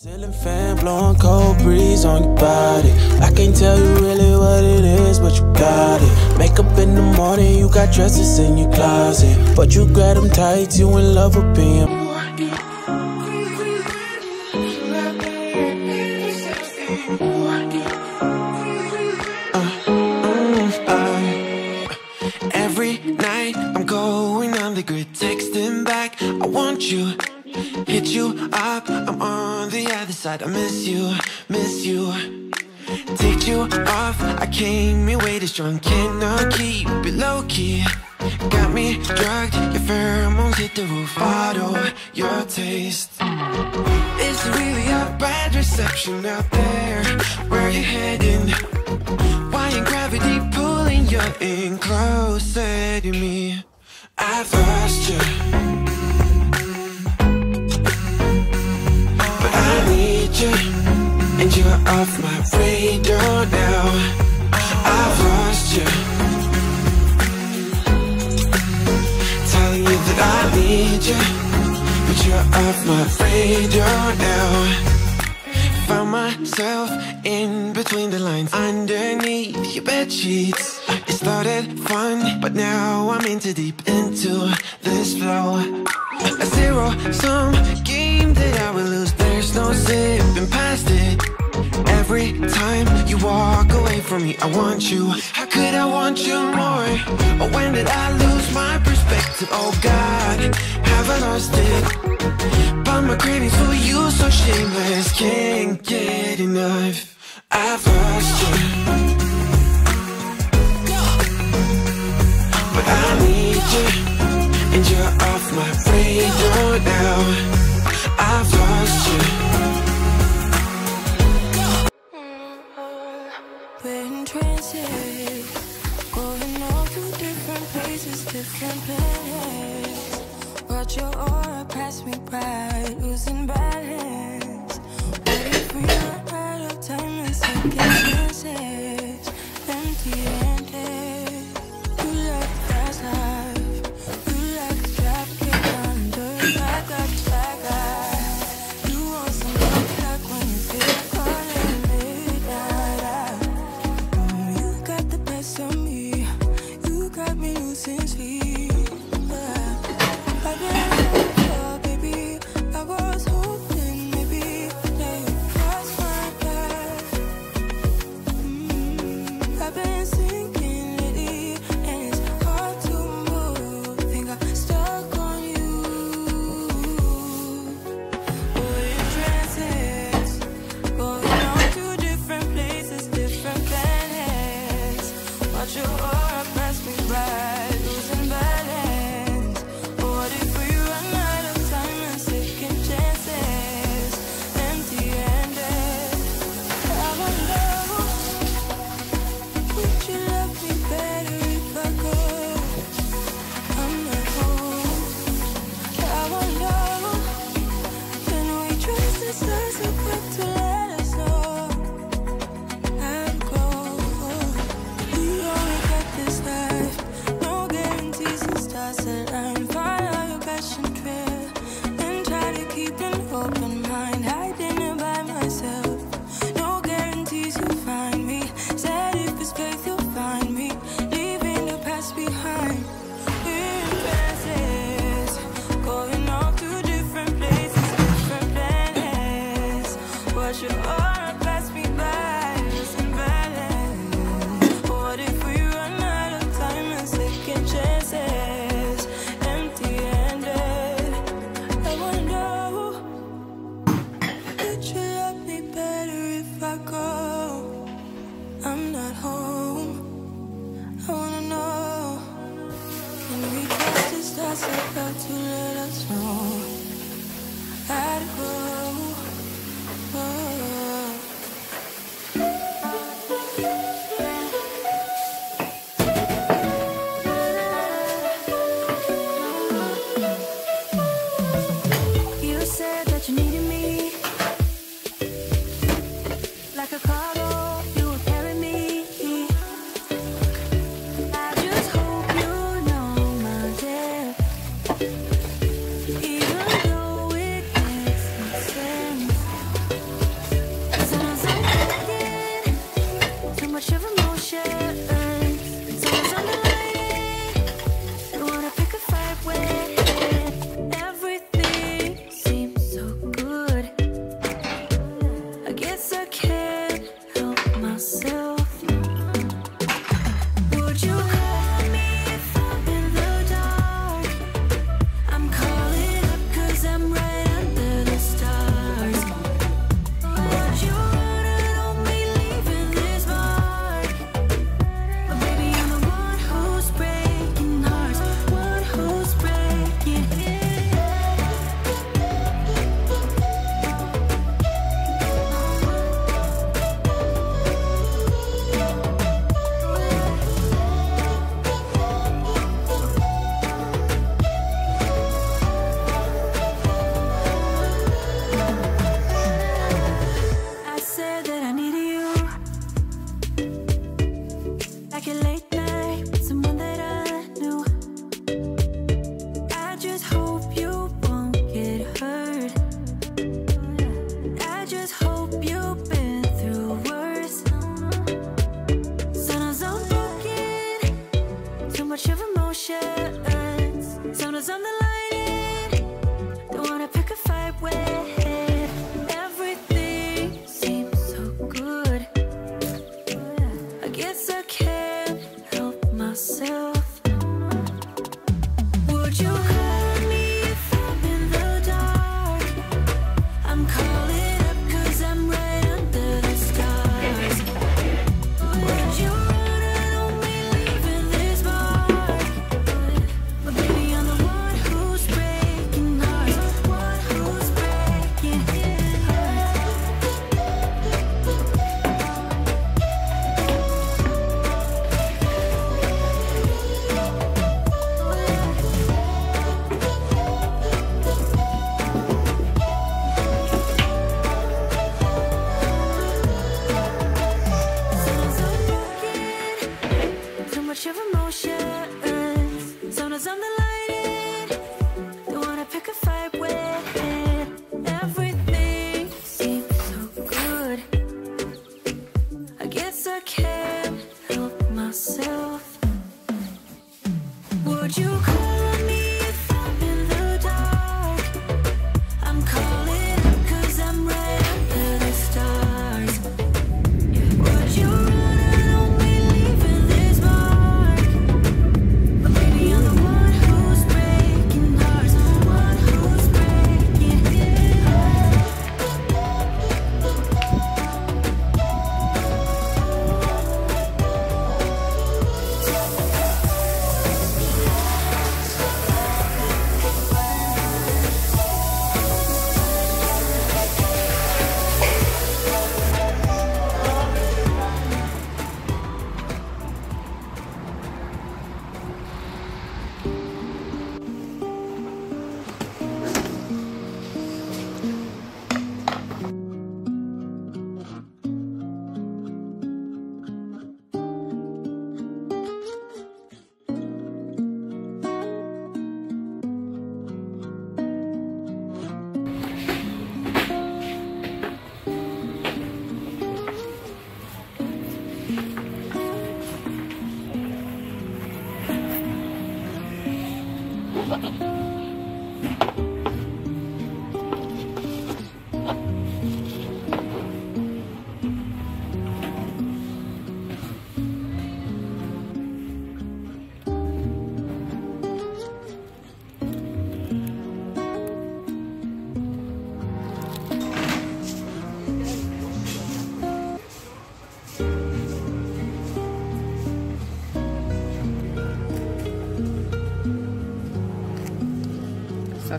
Ceiling fan blowing cold breeze on your body. I can't tell you really what it is, but you got it. Makeup in the morning, you got dresses in your closet, but you grab them tight, you in love with being. Every night I'm going on the grid, texting back, I want you. Hit you up, I'm on the other side. I miss you, miss you. Take you off, I came in way too strong. Cannot keep it low key. Got me drugged, your pheromones hit the roof. Auto, your taste. It's really a bad reception out there. Where you heading? Why ain't gravity pulling you in closer to me? I've lost you. I need you, and you're off my radar now. I've lost you. Telling you that I need you, but you're off my radar now. Found myself in between the lines, underneath your bed sheets. It started fun, but now I'm in too deep into this flow. A zero-sum game that I will lose. There's no zipping past it. Every time you walk away from me, I want you. How could I want you more? Or when did I lose my perspective? Oh God, have I lost it? But my cravings for you so shameless, can't get enough. I've lost you, but I need you. And you're off my radar now. I've lost you. We're in transit, going all to different places, different planets. Watch your aura pass me by, losing balance. What if we run out of time and second chances? Empty-handed, you like the fast life.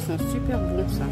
sent super bon ça.